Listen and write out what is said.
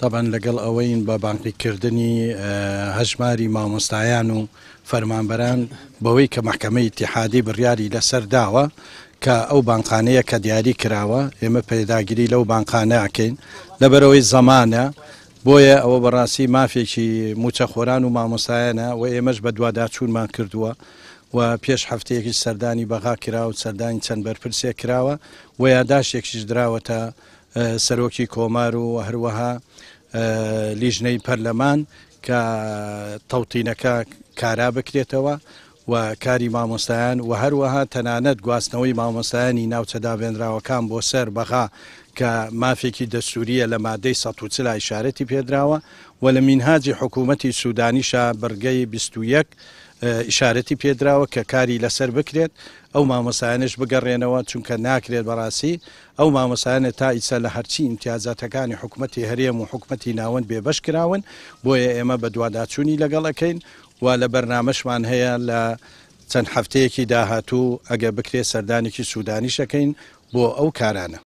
طبعا لەگەڵ ئەوەین بە بانقیکردنی هەژماری مامۆستایان و فەرمانبەران بەوەی کە محکەمەی ئیتیحادی بڕیاری لەسەر داوە کە ئەو بانقانەیە کە دیاری کراوە ئێمە پەیداگیری لەو بانقانە ئەکەین لەبەرەوەی زەمانە بۆیە ئەوە بەڕاستی مافێکی موچەخۆران و مامۆستایانە و ئێمەش بە دوواداچوونمان کردووە و پێش هەفتەیەکی سەردانی بەغا کراوە و سەردانی چەند بەرپرسێک کراوە و یاداشتێکیش دراوەتە سەرۆکی کۆمار و هەروەها لیژنەی پەرلەمان کە تەوتینەکە کارا بکرێتەوە و کاری مامۆستایان و هەروەها تەنانەت گواستنەوەی مامۆستایانی ناوچەدابێنراوەکان بۆ سەر بەغا کە مافێکی دەستوریە لە مادەی ١40 ئیشارەتی پێدراوە و لە مینهاجی حکوومەتی سوودانیشە بەرگەی 21 ئیشارەتی پێدراوە کە کاری لەسەر بکرێت ئەو مامۆستایانش بگەڕێنەوە چونکە ناکرێت بەڕاستی ئەو مامۆستایانە تا ئیسە لە هەرچی ئیمتیازاتەکانی حکوومەتی هەرێم و حکوومەتی ناوەند بێبەش کراون بۆیە ئێمە بە دوواداچوونی لەگەڵەکەین و لە بەرنامەشمان هەیە لە چەند هەفتەیەکی داهاتوو ئەگە بکرێت سەردانێکی سوودانیشەکەین بۆ ئەو کارانە.